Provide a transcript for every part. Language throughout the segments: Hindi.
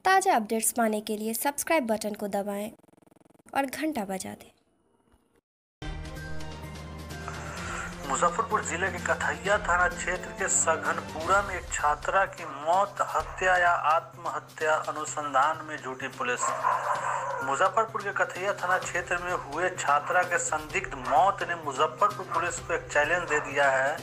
ताज़ा अपडेट्स पाने के लिए सब्सक्राइब बटन को दबाएं और घंटा बजा दें। मुजफ्फरपुर जिले के कथैया थाना क्षेत्र के सघनपुरा में एक छात्रा की मौत हत्या या आत्महत्या अनुसंधान में जुटी पुलिस। मुजफ्फरपुर के कथैया थाना क्षेत्र में हुए छात्रा के संदिग्ध मौत ने मुजफ्फरपुर पुलिस को एक चैलेंज दे दिया है।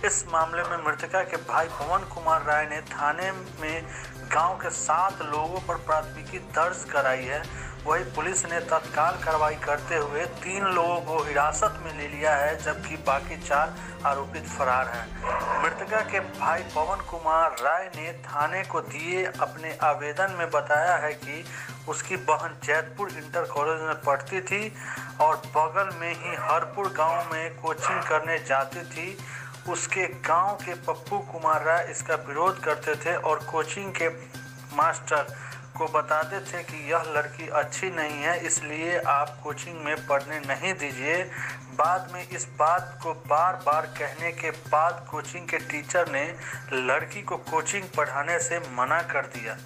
इस मामले में मृतका के भाई पवन कुमार राय ने थाने में गांव के 7 लोगों पर प्राथमिकी दर्ज कराई है। वही पुलिस ने तत्काल कार्रवाई करते हुए 3 लोगों को हिरासत में ले लिया है, जबकि बाकी 4 आरोपित फरार हैं। मृतका के भाई पवन कुमार राय ने थाने को दिए अपने आवेदन में बताया है कि उसकी बहन जैतपुर इंटर कॉलेज में पढ़ती थी और बगल में ही हरपुर गांव में कोचिंग करने जाती थी। उसके गांव के पप्पू कुमार राय इसका विरोध करते थे और कोचिंग के मास्टर को बताते थे कि यह लड़की अच्छी नहीं है, इसलिए आप कोचिंग में पढ़ने नहीं दीजिए। बाद में इस बात को बार बार कहने के बाद कोचिंग के टीचर ने लड़की को कोचिंग पढ़ाने से मना कर दिया।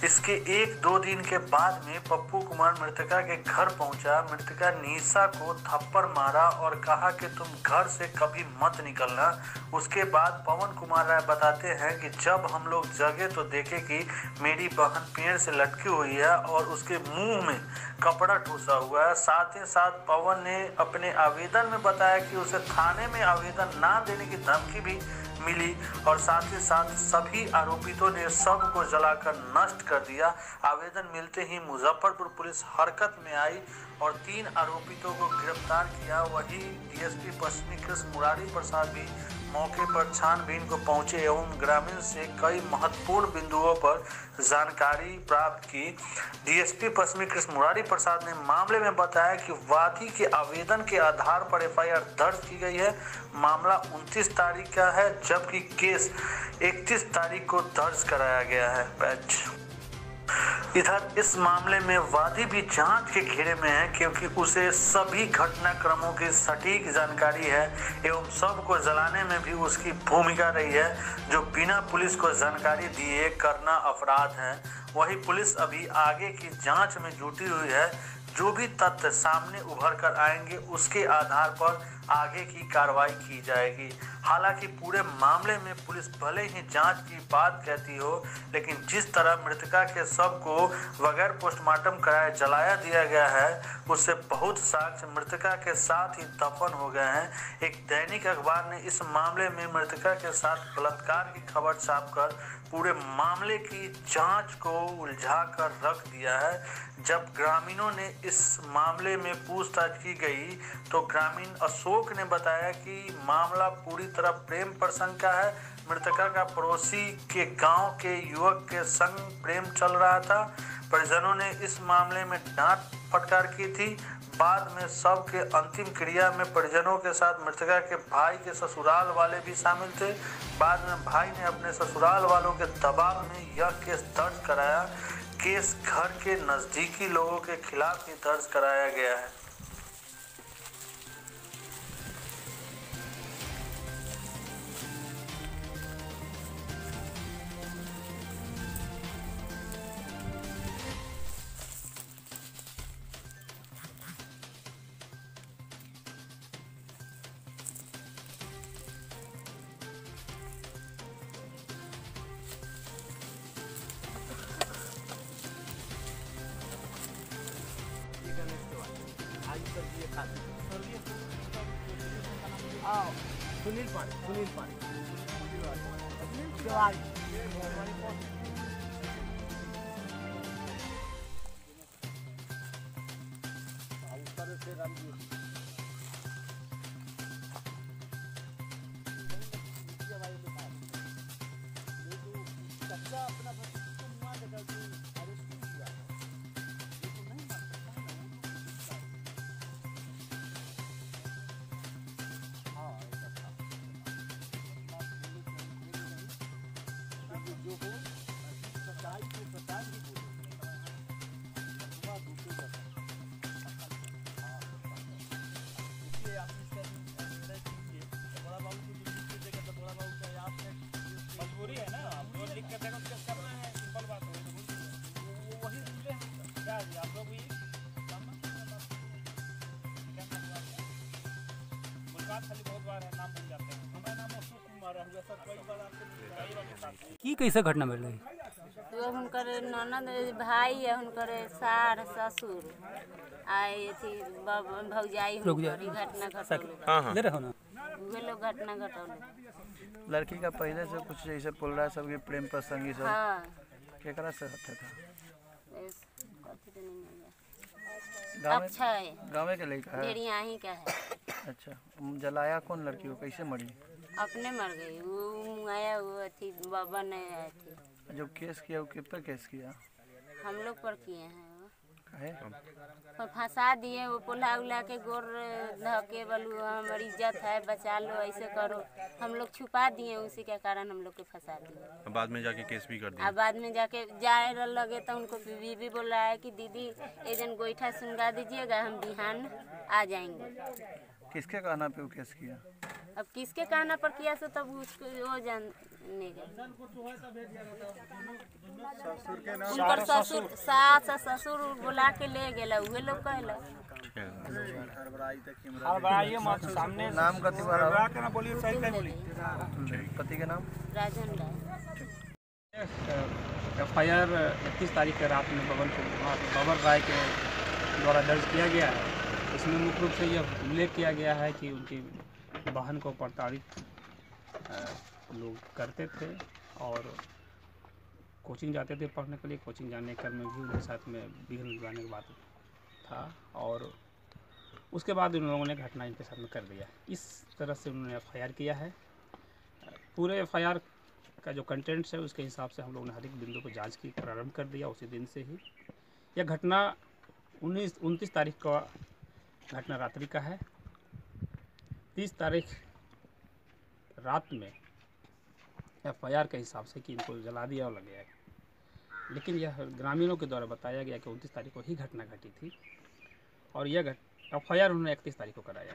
इसके 1-2 दिन के बाद में पप्पू कुमार मृतका के घर पहुंचा। मृतका निशा को थप्पड़ मारा और कहा कि तुम घर से कभी मत निकलना। उसके बाद पवन कुमार राय बताते हैं कि जब हम लोग जगे तो देखे कि मेरी बहन पेड़ से लटकी हुई है और उसके मुंह में कपड़ा ठूसा हुआ है। साथ ही साथ पवन ने अपने आवेदन में बताया कि उसे थाने में आवेदन ना देने की धमकी भी मिली और साथ ही साथ सभी आरोपितों ने सब को जलाकर नष्ट कर दिया। आवेदन मिलते ही मुजफ्फरपुर पुलिस हरकत में आई और 3 आरोपितों को गिरफ्तार किया। वहीं डीएसपी पश्चिमी कृष्ण मुरारी प्रसाद भी मौके पर छानबीन को पहुंचे एवं ग्रामीण से कई महत्वपूर्ण बिंदुओं पर जानकारी प्राप्त की। डीएसपी पश्चिमी कृष्ण मुरारी प्रसाद ने मामले में बताया कि वादी के आवेदन के आधार पर एफआईआर दर्ज की गई है। मामला 29 तारीख का है, जबकि केस 31 तारीख को दर्ज कराया गया है। इधर इस मामले में वादी भी जांच के घेरे में है, क्योंकि उसे सभी घटनाक्रमों की सटीक जानकारी है एवं सबको जलाने में भी उसकी भूमिका रही है, जो बिना पुलिस को जानकारी दिए करना अपराध है। वही पुलिस अभी आगे की जांच में जुटी हुई है। जो भी तथ्य सामने उभर कर आएंगे उसके आधार पर आगे की कार्रवाई की जाएगी। हालांकि पूरे मामले में पुलिस भले ही जांच की बात कहती हो, लेकिन जिस तरह मृतका के शव को बगैर पोस्टमार्टम कराए जलाया दिया गया है, उससे बहुत साक्ष्य मृतका के साथ ही दफन हो गए हैं। एक दैनिक अखबार ने इस मामले में मृतका के साथ बलात्कार की खबर छापकर पूरे मामले की जांच को उलझा कर रख दिया है। जब ग्रामीणों ने इस मामले में पूछताछ की गई तो ग्रामीण अशोक ने बताया कि मामला पूरी तरह प्रेम प्रसंग का है। मृतका का पड़ोसी के गांव के युवक के संग प्रेम चल रहा था। परिजनों ने इस मामले में डांट फटकार की थी। बाद में शव के अंतिम क्रिया में परिजनों के साथ मृतका के भाई के ससुराल वाले भी शामिल थे। बाद में भाई ने अपने ससुराल वालों के दबाव में यह केस दर्ज कराया। केस घर के नजदीकी लोगों के खिलाफ ही दर्ज कराया गया है। सुनील पांडे मजबूरी है ना, जो लिख कर देगा उसके कर रहे हैं, सिंपल की कैसे घटना मिल रही? तो हुनकर ननद भाई है, हुनकर सार ससुर आए थी भौजाई हुनकर घटना घटौले। ले रहो ना वे लोग घटना घटौले। लड़की का पहले से कुछ जैसे बोल रहा है सबके प्रेम प्रसंग सब हाँ केकरा से होता था? कथी तो नहीं मिल गाँव अच्छा है, गाँव के लड़का है। डेढ़िया ही का है। अच्छा, जलाया कौन लड़की को, कैसे मरी? अपने मर गई वो, आया वो थी बाबा नहीं आए थे। जो केस किया वो किस पर केस किया? हम लोग पर किए हैं काहे? पर फंसा दिए वो, पुल्हा उला के गोर धके बोलू हमारी इज्जत है बचा लो ऐसे करो, हम लोग छुपा दिए, उसी के कारण हम लोग के फंसा दिए। बाद में जाके केस भी कर दिया। बाद में जाके जाए लगे तो उनको बीवी बोल रहा है कि दीदी एजन गोईठा सुनगा दीजिएगा, हम बिहान आ जाएंगे। किसके कहना पे वो केस किया? अब किसके कहना पर किया सो तब उसको वो जानने गए। उनकर ससुर सास ससुर बुला के ले गेला, उहे लोग कहला। नाम का तुम्हारा? पति के नाम? राजन राय। FIR 31 तारीख के रात में बबन राय के द्वारा दर्ज किया गया है। इसमें मुख्य रूप से यह उल्लेख किया गया है कि उनकी बहन को प्रताड़ित लोग करते थे और कोचिंग जाते थे पढ़ने के लिए। कोचिंग जाने क्रम में भी उनके साथ में विघ्न जाने की बात था और उसके बाद उन लोगों ने घटना इनके साथ में कर दिया। इस तरह से उन्होंने FIR किया है। पूरे FIR का जो कंटेंट्स है उसके हिसाब से हम लोगों ने हर एक बिंदु को जांच की प्रारंभ कर दिया। उसी दिन से ही यह घटना 29 तारीख का घटना रात्रि का है। 30 तारीख रात में FIR के हिसाब से कि इनको जला दिया और लग गया है, लेकिन यह ग्रामीणों के द्वारा बताया गया कि 29 तारीख को ही घटना घटी थी और यह FIR उन्होंने 31 तारीख को कराया।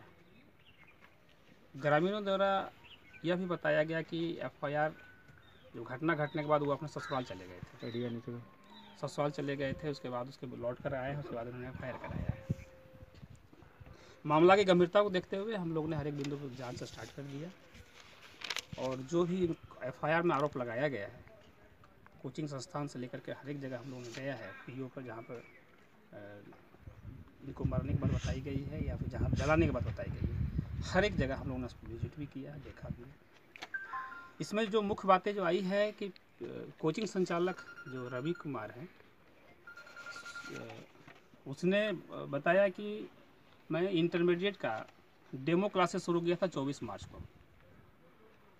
ग्रामीणों द्वारा यह भी बताया गया कि FIR जो घटना घटने के बाद वो अपने ससुराल चले गए थे। ससुराल चले गए थे, उसके बाद उसके लौट कर आए हैं, उसके बाद उन्होंने FIR कराया है। मामला की गंभीरता को देखते हुए हम लोग ने हर एक बिंदु पर जांच स्टार्ट कर दिया और जो भी FIR में आरोप लगाया गया है, कोचिंग संस्थान से लेकर के हर एक जगह हम लोगों ने गया है। PO पर जहाँ पर इनको मारने की बात बताई गई है या फिर जहाँ जलाने की बात बताई गई है, हर एक जगह हम लोगों ने विजिट भी किया, देखा भी। इसमें जो मुख्य बातें जो आई है कि कोचिंग संचालक जो रवि कुमार हैं, उसने बताया कि मैं इंटरमीडिएट का डेमो क्लासेस शुरू किया था 24 मार्च को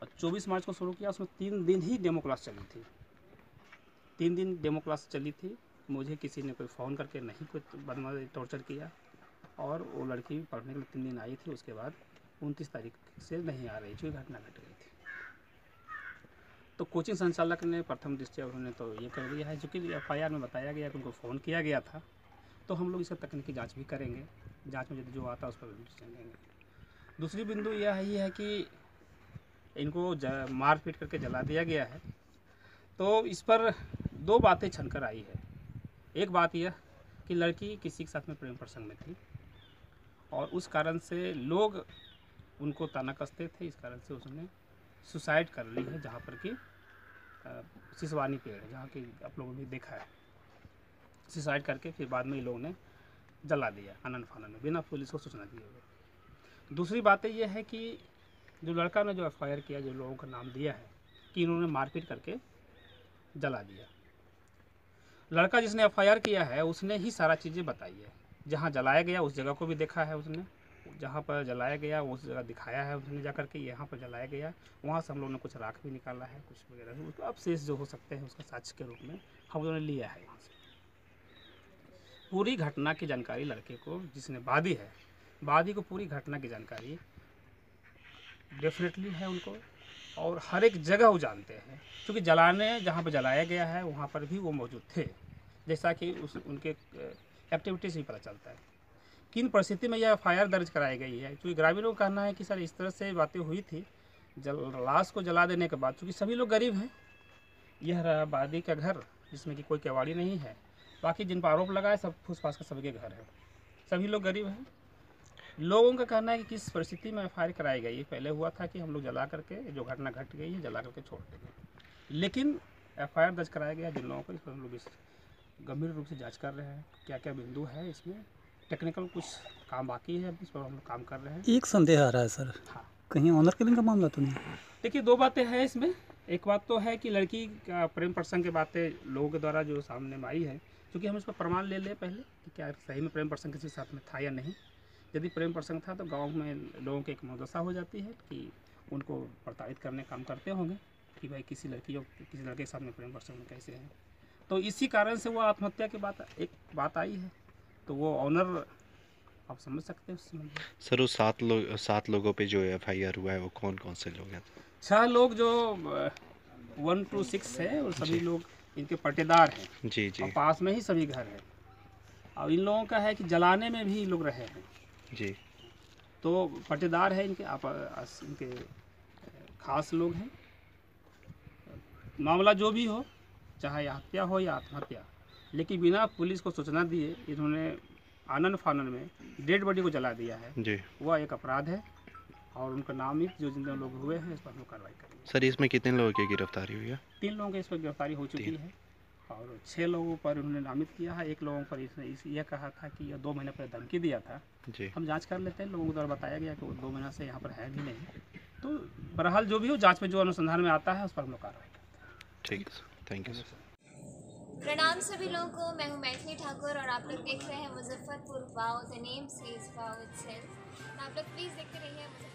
और 24 मार्च को शुरू किया। उसमें 3 दिन ही डेमो क्लास चली थी। 3 दिन डेमो क्लास चली थी। मुझे किसी ने कोई फ़ोन करके नहीं कोई बदमाश टॉर्चर किया और वो लड़की पढ़ने के लिए 3 दिन आई थी। उसके बाद 29 तारीख से नहीं आ रही थी, घटना घट गई थी। तो कोचिंग संचालक ने प्रथम दृष्टया उन्होंने तो ये कर दिया है, चूँकि FIR में बताया गया कि उनको फ़ोन किया गया था, तो हम लोग इसका तकनीकी जाँच भी करेंगे। जांच में यदि जो आता है उस पर चलेंगे। दूसरी बिंदु यह है कि इनको मार पीट करके जला दिया गया है, तो इस पर 2 बातें छनकर आई है। एक बात यह कि लड़की किसी के साथ में प्रेम प्रसंग में थी और उस कारण से लोग उनको ताना कसते थे, इस कारण से उसने सुसाइड कर ली है, जहाँ पर कि सिसवानी पेड़ जहाँ की आप लोगों ने देखा है। सुसाइड करके फिर बाद में ये लोगों ने जला दिया आनन फानन में, बिना पुलिस को सूचना दिए हुए। दूसरी बात यह है कि जो लड़का ने जो FIR किया, जो लोगों का नाम दिया है कि इन्होंने मारपीट करके जला दिया, लड़का जिसने FIR किया है उसने ही सारा चीज़ें बताई है। जहाँ जलाया गया उस जगह को भी देखा है उसने, जहाँ पर जलाया गया उस जगह दिखाया है उसने जा करके, यहाँ पर जलाया गया वहाँ से हम लोगों ने कुछ राख भी निकाला है, कुछ वगैरह उसको अवशेष जो हो सकते हैं उसका साक्ष्य के रूप में हम लोगों ने लिया है। वहाँ से पूरी घटना की जानकारी लड़के को, जिसने वादी है, वादी को पूरी घटना की जानकारी डेफिनेटली है उनको और हर एक जगह वो जानते हैं, क्योंकि जलाने जहाँ पर जलाया गया है वहाँ पर भी वो मौजूद थे, जैसा कि उनके एक्टिविटीज़ भी पता चलता है। किन परिस्थिति में यह FIR दर्ज कराई गई है, क्योंकि ग्रामीणों का कहना है कि सर इस तरह से बातें हुई थी लाश को जला देने के बाद, क्योंकि सभी लोग गरीब हैं। यह रहा वादी का घर जिसमें कि कोई केवाड़ी नहीं है, बाकी जिन पर आरोप लगा है सब फूस फास का सबके घर है, सभी लोग गरीब हैं। लोगों का कहना है कि किस परिस्थिति में एफआईआर कराई गई है। पहले हुआ था कि हम लोग जला करके, जो घटना घट गई है जला करके छोड़ देंगे, लेकिन एफआईआर दर्ज कराया गया जिन लोगों को, इस पर हम लोग इस गंभीर रूप से जांच कर रहे हैं। क्या क्या बिंदु है इसमें, टेक्निकल कुछ काम बाकी है, इस पर हम लोग काम कर रहे हैं। एक संदेह आ रहा है सर, हाँ, कहीं ऑनर किलिंग का मामला तो नहीं? देखिए 2 बातें हैं इसमें। एक बात तो है कि लड़की का प्रेम प्रसंग की बातें लोगों के द्वारा जो सामने में आई है, क्योंकि हम इस पर प्रमाण ले लें पहले कि क्या सही में प्रेम प्रसंग किसी साथ में था या नहीं। यदि प्रेम प्रसंग था तो गांव में लोगों की एक मनोदशा हो जाती है कि उनको प्रताड़ित करने काम करते होंगे कि भाई किसी लड़की और किसी लड़के के साथ में प्रेम प्रसंग में कैसे है। तो इसी कारण से वो आत्महत्या की बात आई है। तो वो ऑनर आप समझ सकते हैं उस समय। सर वो 7 लोगों पे जो एफआईआर हुआ है वो कौन कौन से लोग हैं? 6 लोग जो 1 to 6 है, और सभी लोग इनके पट्टेदार हैं जी जी और पास में ही सभी घर हैं। और इन लोगों का है कि जलाने में भी लोग रहे हैं जी। तो पट्टेदार है इनके, इनके खास लोग हैं। मामला जो भी हो, चाहे हत्या हो या आत्महत्या, लेकिन बिना पुलिस को सूचना दिए इन्होंने आनन फानन में डेड बॉडी को जला दिया है जी। वह एक अपराध है, और उनका नामित जो जितने लोग हुए हैं इस पर हम लोग कार्रवाई करेंगे। सर इसमें कितने लोगों की गिरफ्तारी हुई है? 3 लोगों की इस पर गिरफ्तारी हो चुकी है, और 6 लोगों पर उन्होंने नामित किया है। 1 लोगों पर इसने यह कहा था कि यह 2 महीने पहले धमकी दिया था। जी। हम जांच कर लेते हैं, लोगों के द्वारा बताया गया कि वो 2 महीना से यहाँ पर है भी नहीं। तो बहरहाल जो भी हो, जांच में जो अनुसंधान में आता है उस पर हम लोग कार्रवाई करते हैं। ठीक है सर, थैंक यू सर। प्रणाम सभी लोगों को, मैं हूं मैथिली ठाकुर और आप लोग देख रहे हैं Muzaffarpur wow, the name says wow itself. आप लोग प्लीज़ देखते रहिए मुजफ्फरपुर।